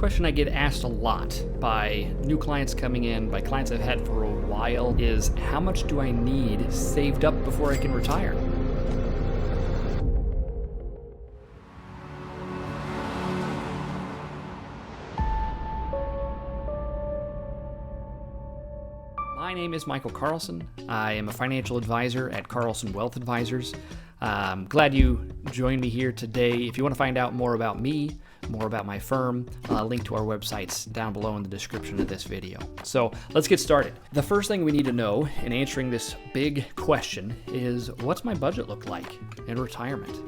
Question I get asked a lot by new clients coming in, by clients I've had for a while, is how much do I need saved up before I can retire? My name is Michael Carlson. I am a financial advisor at Carlson Wealth Advisors. I'm glad you joined me here today. If you want to find out more about me, more about my firm, link to our websites down below in the description of this video. So let's get started. The first thing we need to know in answering this big question is, what's my budget look like in retirement?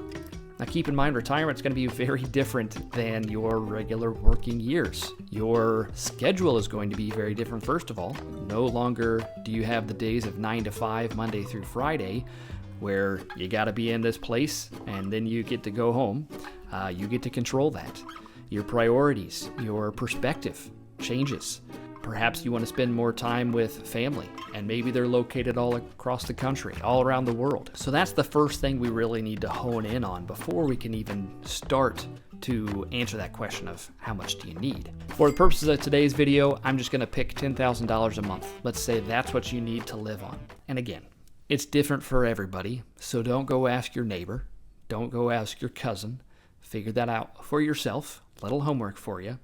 Now keep in mind, retirement is going to be very different than your regular working years. Your schedule is going to be very different, first of all. No longer do you have the days of 9 to 5, Monday through Friday, where you got to be in this place and then you get to go home. You get to control that. Your priorities, your perspective changes. Perhaps you want to spend more time with family, and maybe they're located all across the country, all around the world. So that's the first thing we really need to hone in on before we can even start to answer that question of how much do you need. For the purposes of today's video, I'm just going to pick $10,000 a month. Let's say that's what you need to live on. And again, it's different for everybody, so don't go ask your neighbor. Don't go ask your cousin. Figure that out for yourself. Little homework for you.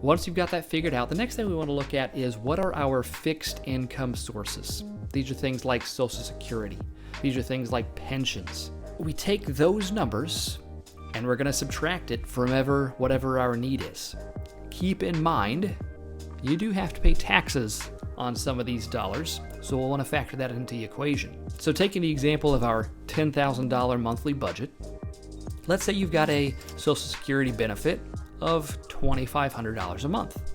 Once you've got that figured out, the next thing we want to look at is, what are our fixed income sources? These are things like Social Security. These are things like pensions. We take those numbers and we're going to subtract it from whatever our need is. Keep in mind, you do have to pay taxes on some of these dollars, so we'll want to factor that into the equation. So taking the example of our $10,000 monthly budget, let's say you've got a Social Security benefit of $2,500 a month.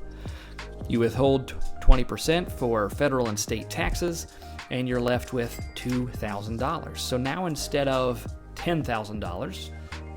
You withhold 20% for federal and state taxes, and you're left with $2,000. So now instead of $10,000,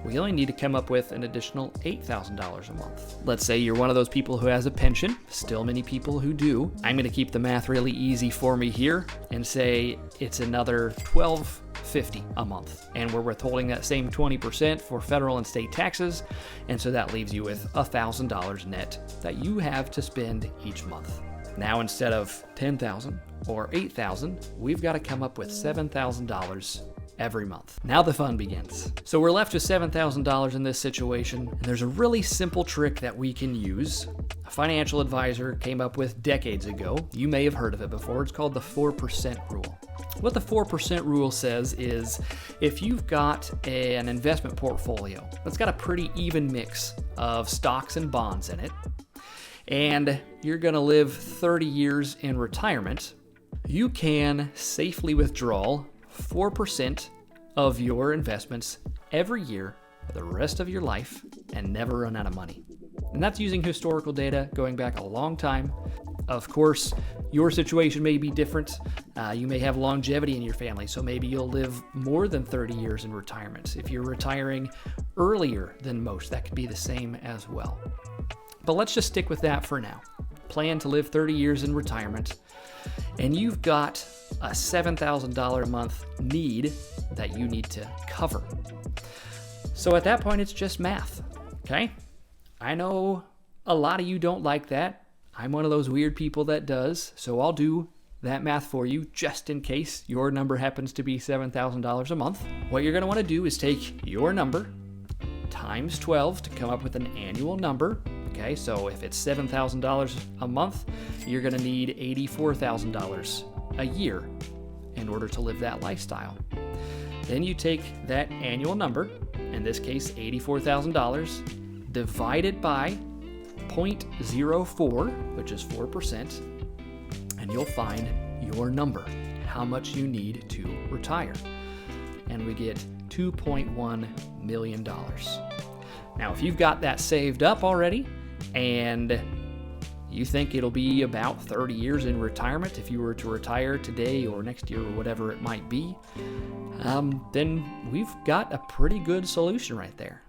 we only need to come up with an additional $8,000 a month. Let's say you're one of those people who has a pension. Still many people who do. I'm going to keep the math really easy for me here and say it's another $1,250 a month. And we're withholding that same 20% for federal and state taxes. And so that leaves you with $1,000 net that you have to spend each month. Now instead of $10,000 or $8,000, we've got to come up with $7,000 every month. Now the fun begins. So we're left with $7,000 in this situation, and there's a really simple trick that we can use. A financial advisor came up with decades ago. You may have heard of it before. It's called the 4% rule. What the 4% rule says is, if you've got an investment portfolio that's got a pretty even mix of stocks and bonds in it, and you're going to live 30 years in retirement, you can safely withdraw 4% of your investments every year for the rest of your life and never run out of money. And that's using historical data going back a long time. Of course, your situation may be different. You may have longevity in your family, so maybe you'll live more than 30 years in retirement. If you're retiring earlier than most, that could be the same as well. But let's just stick with that for now. Plan to live 30 years in retirement, and you've got a $7,000 a month need that you need to cover. So at that point, it's just math, okay? I know a lot of you don't like that. I'm one of those weird people that does, so I'll do that math for you just in case your number happens to be $7,000 a month. What you're going to want to do is take your number times 12 to come up with an annual number. Okay, so if it's $7,000 a month, you're going to need $84,000 a year in order to live that lifestyle. Then you take that annual number, in this case $84,000, divide it by 0.04, which is 4%, and you'll find your number, how much you need to retire. And we get $2.1 million. Now, if you've got that saved up already, and you think it'll be about 30 years in retirement if you were to retire today or next year or whatever it might be, then we've got a pretty good solution right there.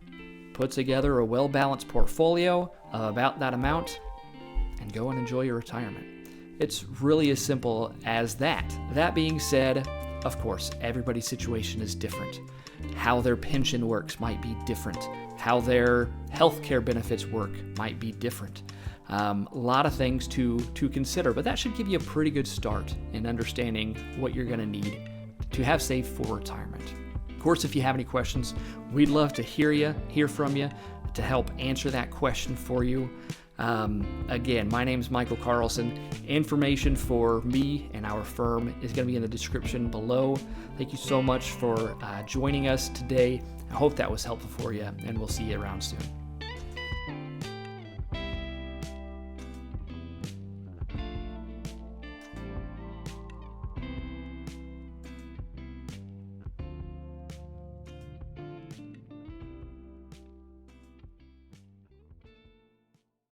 Put together a well-balanced portfolio of about that amount and go and enjoy your retirement. It's really as simple as that. That being said, of course, everybody's situation is different. How their pension works might be different. how their healthcare benefits work might be different. A lot of things to consider, but that should give you a pretty good start in understanding what you're going to need to have saved for retirement. Of course, if you have any questions, we'd love to hear from you to help answer that question for you. Again, my name is Michael Carlson. Information for me and our firm is going to be in the description below. Thank you so much for joining us today. I hope that was helpful for you, and we'll see you around soon.